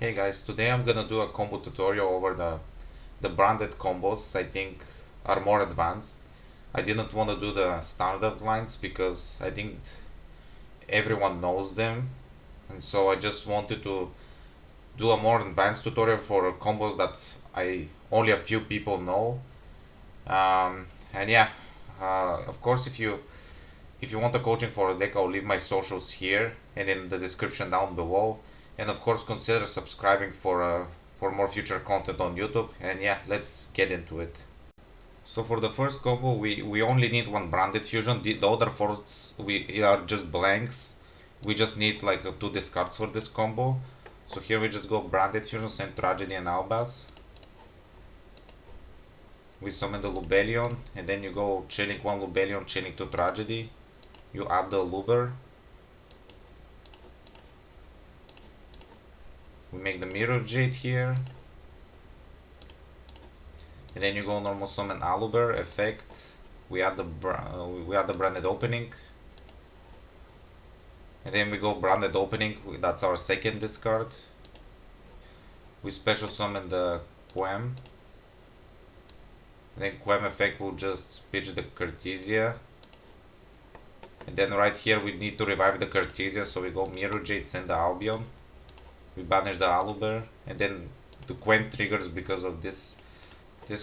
Hey guys, today I'm gonna do a combo tutorial over the branded combos I think are more advanced. I didn't want to do the standard lines because I think everyone knows them, and so I just wanted to do a more advanced tutorial for combos that I only a few people know. And yeah, of course if you want a coaching for a deck, I'll leave my socials here and in the description down below. And of course, consider subscribing for more future content on YouTube. And yeah, let's get into it. So for the first combo, we only need one branded fusion. The other fours we are just blanks. We just need like two discards for this combo. So here we just go branded fusion, same tragedy and Albaz. We summon the Lubellion, and then you go chaining one Lubellion, chaining two tragedy. You add the Aluber. We make the mirror jade here. And then you go normal summon Aluber effect. We add the branded opening. And then we go branded opening. That's our second discard. We special summon the Quem. And then Quem effect will just pitch the Cartesia. And then right here we need to revive the Cartesia, so we go mirror jade, send the Albion. We banish the Aluber, and then the Quem triggers because of this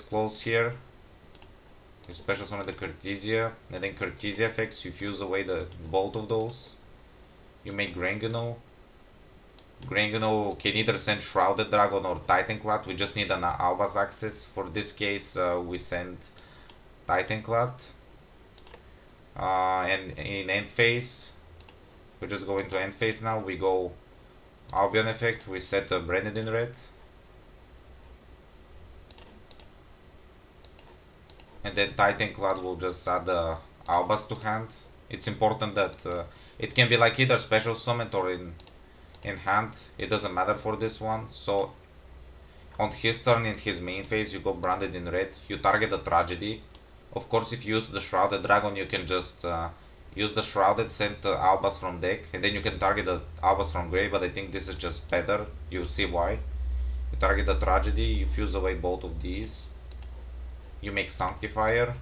close here. You special summon the Cartesia, and then Cartesia effects, you fuse away both of those. You make Grangano. Grangano can either send Shrouded Dragon or Titanclad. We just need an Albaz access. For this case, we send Titanclad. And in end phase, we just go into end phase now. We go Albion effect, we set the branded in red. And then Titanclad will just add the Albaz to hand. It's important that it can be like either special summon or in hand. It doesn't matter for this one. So on his turn, in his main phase, you go branded in red. You target the tragedy. Of course, if you use the Shrouded Dragon, you can just use the Shrouded, send the Albaz from deck, and then you can target the Albaz from grave, but I think this is just better. You see why. You target the Tragedy, you fuse away both of these. You make Sanctifier,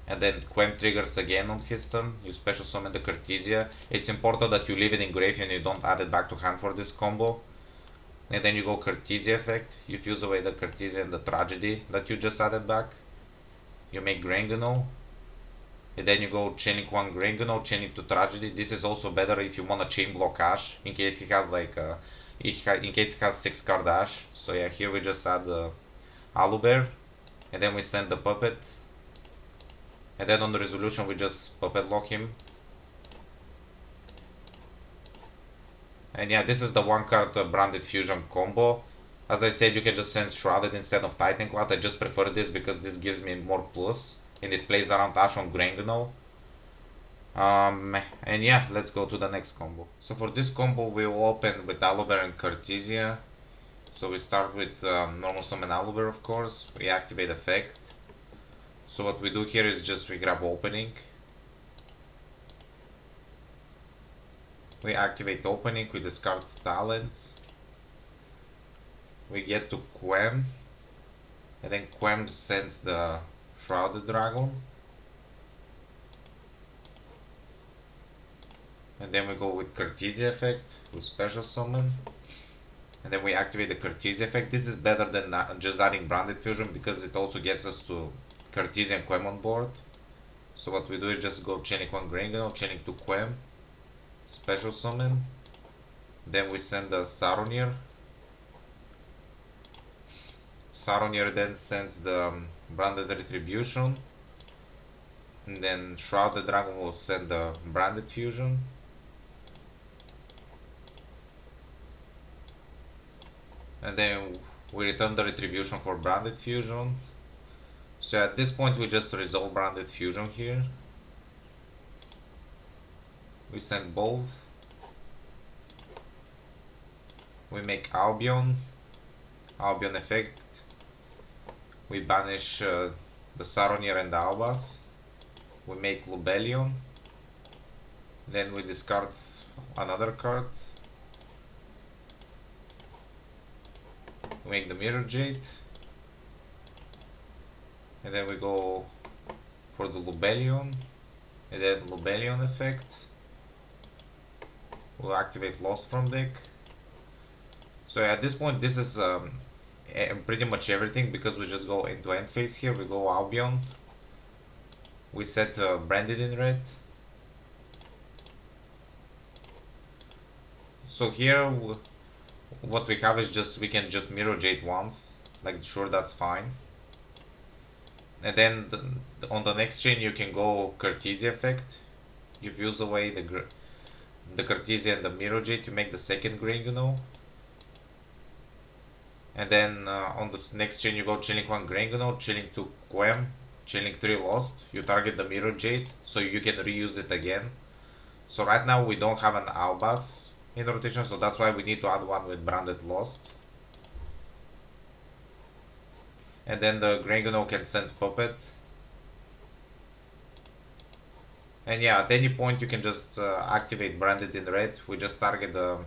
and then Quem triggers again on his turn. You special summon the Cartesia. It's important that you leave it in grave and you don't add it back to hand for this combo. And then you go Cartesia effect. You fuse away the Cartesia and the Tragedy that you just added back. You make Grangano. And then you go chaining one Grangano, chaining to Tragedy. This is also better if you want to chain block Ash, in case he has like in case he has 6 card Ash. So yeah, here we just add the Aluber, and then we send the Puppet, and then on the resolution we just Puppet lock him. And yeah, this is the one card branded fusion combo. As I said, you can just send Shrouded instead of Titanclad. I just prefer this because this gives me more plus, and it plays around Ash on Grangano. And yeah, let's go to the next combo. So for this combo, we'll open with Aluber and Cartesia. So we start with normal summon Aluber, of course. We activate effect. So what we do here is just we grab opening. We activate opening, we discard talent. We get to Quem. And then Quem sends the Shrouded Dragon. And then we go with Cartesia effect, with special summon. And then we activate the Cartesia effect. This is better than just adding branded fusion because it also gets us to Cartesia and Quem on board. So what we do is just go chaining one Grangano, chaining to Quem, special summon. Then we send the Saronir. Saronir then sends the branded retribution. And then Shrouded Dragon will send the branded fusion. And then we return the retribution for branded fusion. So at this point we just resolve branded fusion here. We send both. We make Albion. Albion effect. We banish the Saronir and the Albaz. We make Lubellion. Then we discard another card. make the mirror jade, and then we go for the Lubellion, and then Lubellion effect. We'll activate Lost from deck. So at this point, this is pretty much everything, because we just go into end phase here. We go Albion. We set branded in red. So here, what we have is just, we can just mirror jade once. Like, sure, that's fine. And then on the next chain, you can go Cartesia effect. You fuse away the Cartesia and the mirror jade to make the second Granguno. And then on the next chain, you go chilling 1 Granguno, chilling 2 Quem, chilling 3 Lost. You target the mirror jade, so you can reuse it again. So right now we don't have an Albaz in rotation, so that's why we need to add one with branded Lost. And then the Granguno can send Puppet. And yeah, at any point you can just activate branded in red. We just target the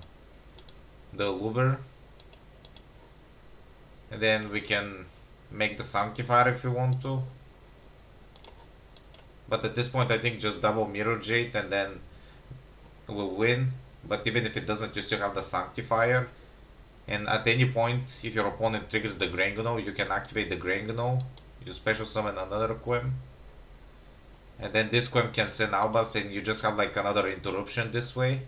Aluber. And then we can make the Sanctifier if we want to. But at this point I think just double mirror jade and then we'll win. But even if it doesn't, you still have the Sanctifier. And at any point, if your opponent triggers the Granguno, you can activate the Granguno. You special summon another Quem. And then this Quem can send Albaz, and you just have like another interruption this way.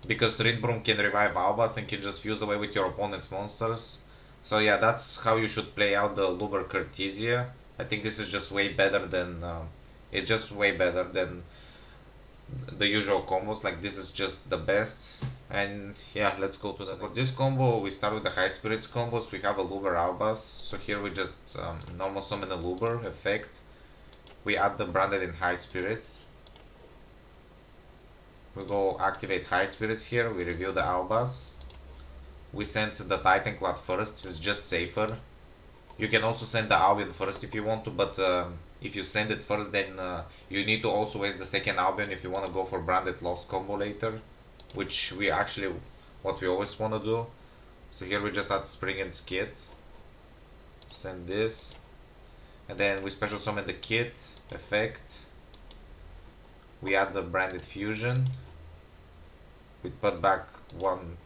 Because Rindbrum can revive Albaz and can just fuse away with your opponent's monsters. So yeah, that's how you should play out the Aluber Cartesia. I think this is just way better than... it's just way better than the usual combos. Like, this is just the best. And yeah, let's go to that. For this combo, we start with the High Spirits combos. We have Aluber Albaz. So here we just normal summon Aluber effect. We add the branded in High Spirits. We go activate High Spirits here. We reveal the Albaz. We send the Titan Clad first. It's just safer. You can also send the Albion first if you want to, but if you send it first, then you need to also waste the second Albion if you want to go for branded Lost combo later. Which we actually, what we always want to do. So here we just add Spring and Skid. Send this. And then we special summon the Kit effect. We add the branded Fusion. We put back one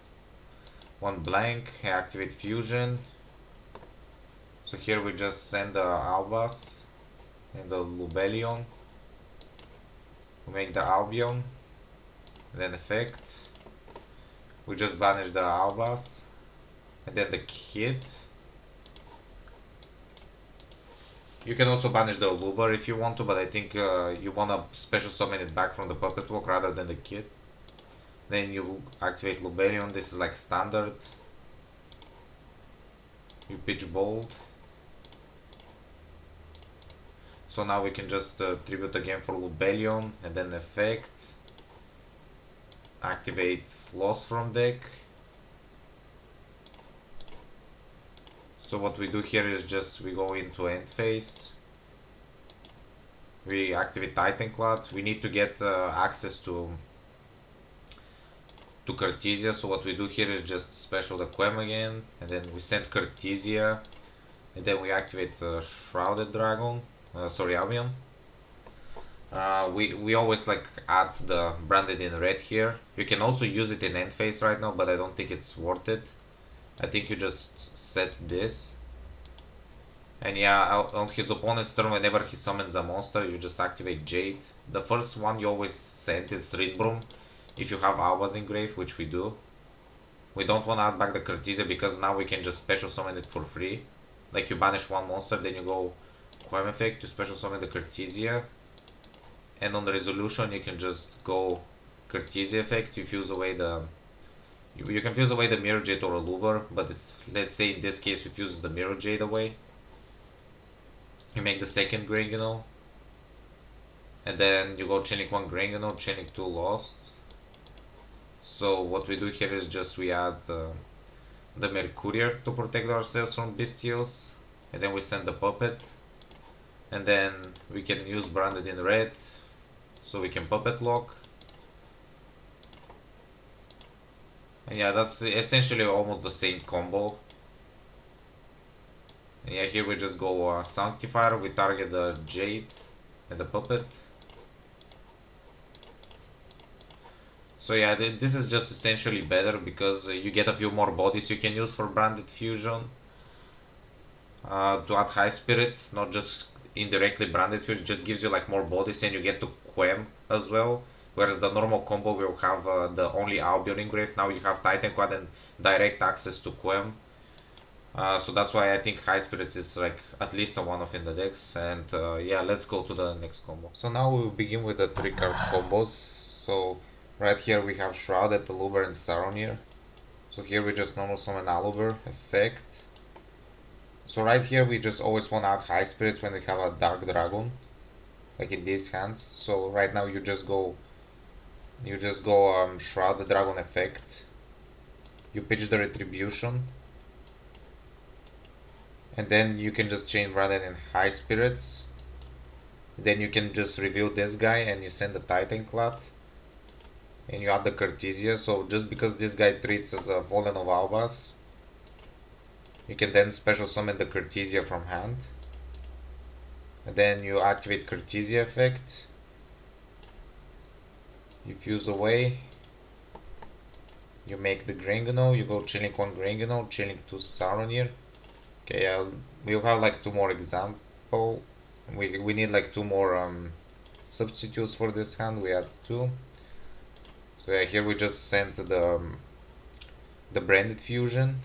blank, activate Fusion. So here we just send the Albaz and the Lubellion. We make the Albion. Then effect, we just banish the Albaz, and then the Kit. You can also banish the Aluber if you want to, but I think you want to special summon it back from the Puppet Walk rather than the Kit. Then you activate Lubellion. This is like standard. You pitch Bold. So now we can just tribute again for Lubellion, and then effect. Activate Lost from deck. So what we do here is just we go into end phase. We activate Titan Clad. We need to get access to Cartesia. So what we do here is just special the Quem again, and then we send Cartesia, and then we activate Shrouded Dragon. Albion. We always like add the branded in red here. You can also use it in end phase right now, but I don't think it's worth it. I think you just set this. And yeah, on his opponent's turn, whenever he summons a monster, you just activate Jade. The first one you always send is Rindbrum, if you have Albaz in grave, which we do. We don't want to add back the Cartesia because now we can just special summon it for free. Like, you banish one monster, then you go Quem effect to special summon the Cartesia. And on the resolution you can just go Cartesia effect, you fuse away the... You can fuse away the Mirror Jade or Aluber, but let's say in this case we fuse the Mirror Jade away. You make the second Granguno. And then you go chaining 1 Granguno, chaining 2 Lost. So what we do here is just we add the Mercurier to protect ourselves from Bestials. And then we send the Puppet. And then we can use branded in red, so we can Puppet lock. And yeah, that's essentially almost the same combo. And yeah, here we just go Sanctifier, we target the Jade and the Puppet. So yeah, this is just essentially better because you get a few more bodies you can use for Branded Fusion. To add high spirits, not just indirectly branded fusion, just gives you like more bodies and you get to Quem as well. Whereas the normal combo will have the only Albion engrave. Now you have Titan Quad and direct access to Quem. So that's why I think high spirits is like at least a one of in the decks. And yeah, let's go to the next combo. So now we'll begin with the 3-card combos. So right here we have Shrouded, Aluber, and Saronir. So here we just normal summon Aluber effect. So right here we just always want to add high spirits when we have a dark dragon, like in these hands. So right now you just go Shroud the Dragon effect. You pitch the Retribution, and then you can just chain Branded in high spirits. Then you can just reveal this guy and you send the Titan Clad, and you add the Cartesia. So just because this guy treats as a Fallen of Albaz, you can then special summon the Cartesia from hand. And then you activate Cartesia effect. You fuse away. You make the Granganol. You go Chilling 1 Granganol, Chilling 2 Saronir. Okay, we'll have like 2 more example. We need like 2 more substitutes for this hand. We add 2. So yeah, here we just sent the Branded Fusion.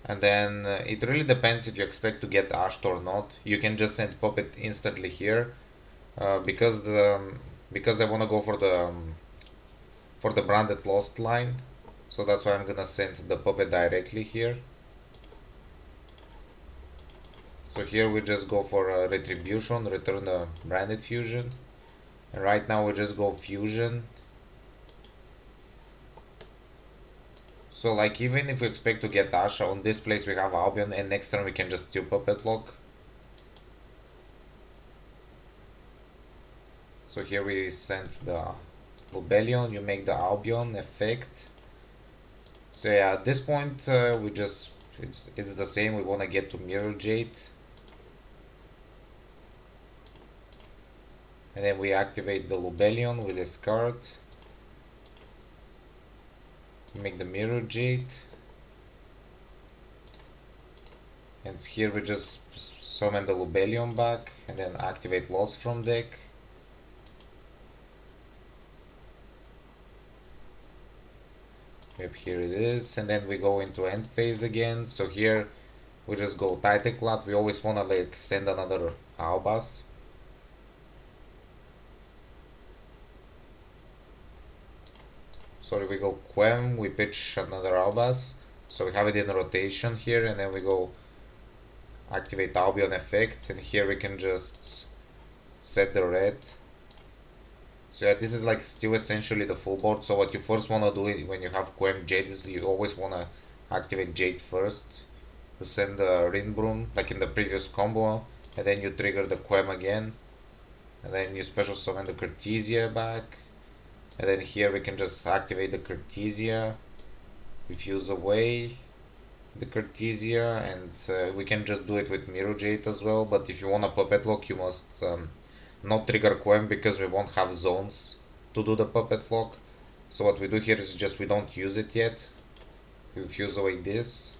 And then it really depends if you expect to get Ashed or not. You can just send Puppet instantly here, because I want to go for the Branded Lost line. So that's why I'm gonna send the Puppet directly here. So here we just go for Retribution, return the Branded Fusion. And right now we just go Fusion. So like even if we expect to get Asha, on this place we have Albion, and next turn we can just steal Puppet Lock. So here we send the Lubellion, you make the Albion effect. So yeah, at this point we just, it's the same, we want to get to Mirror Jade. And then we activate the Lubellion with this card. Make the Mirror Jade, and here we just summon the Lubellion back and then activate Lost from deck. Yep, here it is, and then we go into end phase again. So here we just go Titan Clad. We always wanna like send another Albaz. Sorry, we go Quem, we pitch another Albaz. So we have it in rotation here, and then we go activate Albion effect, and here we can just set the red. So yeah, this is like still essentially the full board. So what you first want to do when you have Quem Jade is you always want to activate Jade first. You send the Rinbroom like in the previous combo, and then you trigger the Quem again, and then you special summon the Cartesia back. And then here we can just activate the Cartesia, we fuse away the Cartesia, and we can just do it with Mirror Jade as well. But if you want a Puppet Lock, you must not trigger Quem, because we won't have zones to do the Puppet Lock. So what we do here is just we don't use it yet. We fuse away this,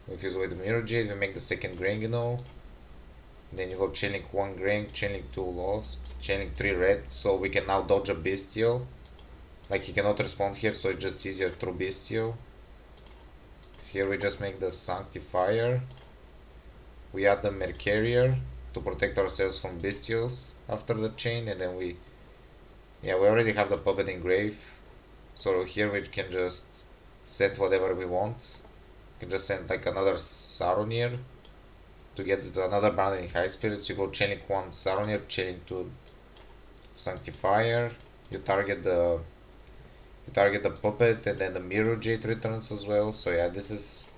we fuse away the Mirror Jade, we make the second Granganol. Then you go Chilling 1 Grang, Chilling 2 Lost, Chilling 3 Red, so we can now dodge a Bestial. Like he cannot respond here, so it's just easier through Bestial. Here we just make the Sanctifier. We add the Mercarier to protect ourselves from Bestials after the chain, and then we already have the Puppet engrave. So here we can just send whatever we want. We can just send like another Saronir. To get another Branded in high spirits, you go Chaining 1 Saronir, Chaining 2 Sanctifier, you target the Puppet, and then the Mirror Jade returns as well. So yeah, this is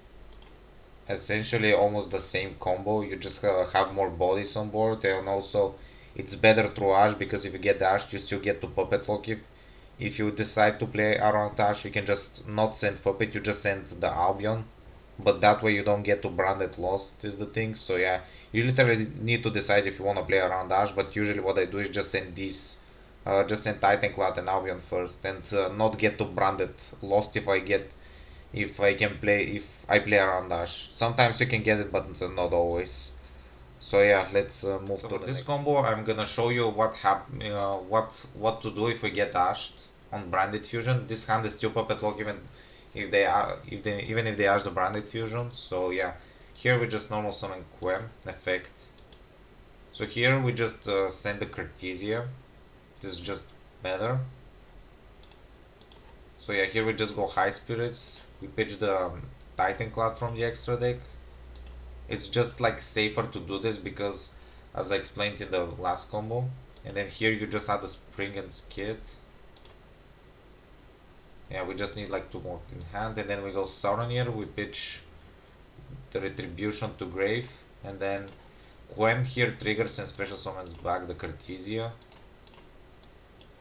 essentially almost the same combo. You just have more bodies on board, and also it's better through Ash, because if you get Ash, you still get to Puppet Lock. If you decide to play around Ash, you can just not send Puppet, you just send the Albion but that way you don't get to branded lost is the thing. So yeah, you literally need to decide if you want to play around Ash, but usually what I do is just send these, just send Titan Cloud and Albion first, and not get to branded lost if I can play, if I play around Ash. Sometimes you can get it, but not always. So yeah, let's move to the this next combo. I'm gonna show you what to do if we get dashed on branded fusion. This hand is still puppet lock even if they ash the branded fusion. So yeah, here we just normal summon Quem effect. So here we just send the Cartesia. This is just better. So yeah, here we just go high spirits. We pitch the Titan Cloud from the extra deck. It's just like safer to do this because, as I explained in the last combo, and then here you just add the Spring and Skid. Yeah, we just need like 2 more in hand, and then we go Saronir. We pitch the Retribution to Grave, and then Quem here triggers and special summons back the Cartesia.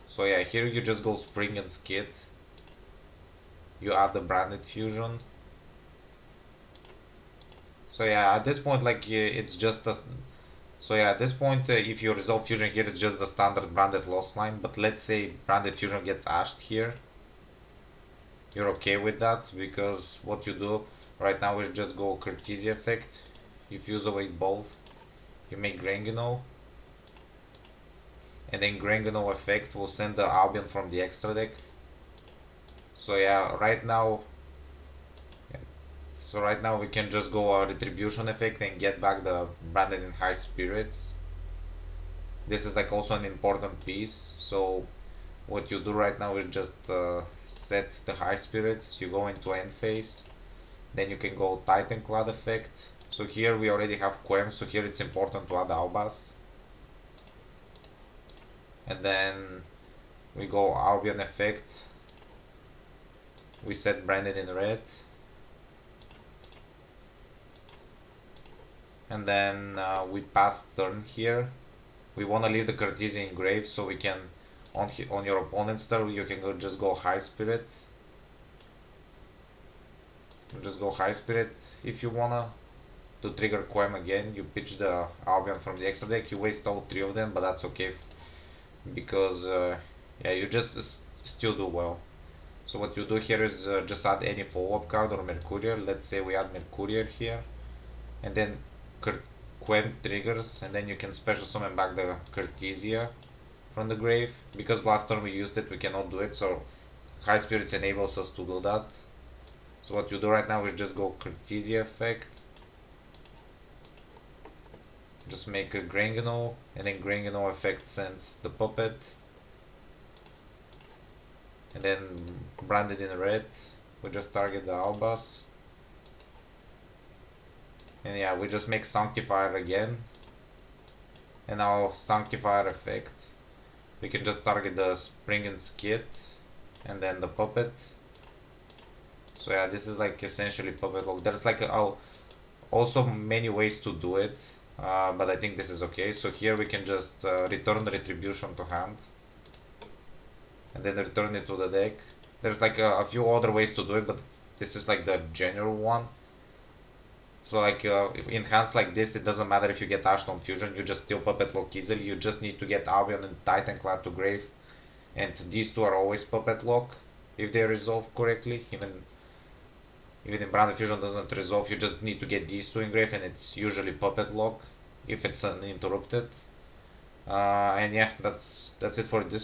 So yeah, here you just go Spring and Skid. You add the branded fusion. So yeah, at this point, like it's just a. So yeah, at this point, if you resolve fusion here, it's just the standard branded loss line. But let's say branded fusion gets ashed here, you're okay with that because what you do right now is just go Cartesia effect. You fuse away both. You make Grangano, and then Grangano effect will send the Albion from the extra deck. So yeah, right now. So right now we can just go a Retribution effect and get back the branded in high spirits. This is like also an important piece. So what you do right now is just set the high spirits. You go into end phase. Then you can go Titan Cloud effect. So here we already have Quem. So here it's important to add Albaz. And then we go Albion effect. We set branded in red. And then we pass turn here. We want to leave the Cartesia in grave so we can on your opponent's turn you can just go high spirit. Just go high spirit. If you wanna to trigger Quem again, you pitch the Albion from the extra deck. You waste all 3 of them, but that's okay because yeah, you just still do well. So what you do here is just add any follow-up card or Mercurial. Let's say we add Mercurial here, and then Quem triggers, and then you can special summon back the Cartesia from the grave. Because last turn we used it, we cannot do it, so High Spirits enables us to do that. So what you do right now is just go Cartesia effect. Just make a Grangano, and then Grangano effect sends the puppet. And then branded in red, we just target the Albaz. And yeah, we just make Sanctifier again. And now Sanctifier effect. We can just target the Spring and Skid. And then the puppet. So yeah, this is like essentially puppet lock. There's like also many ways to do it. But I think this is okay. So here we can just return the Retribution to hand. And then return it to the deck. There's like a few other ways to do it, but this is like the general one. So like if in hands like this, it doesn't matter if you get ashed on fusion, you just still puppet lock easily. You just need to get Albion and Titan Clad to grave, and these two are always puppet lock if they resolve correctly. Even if branded fusion doesn't resolve, you just need to get these two in grave, and it's usually puppet lock if it's uninterrupted. And yeah, that's it for this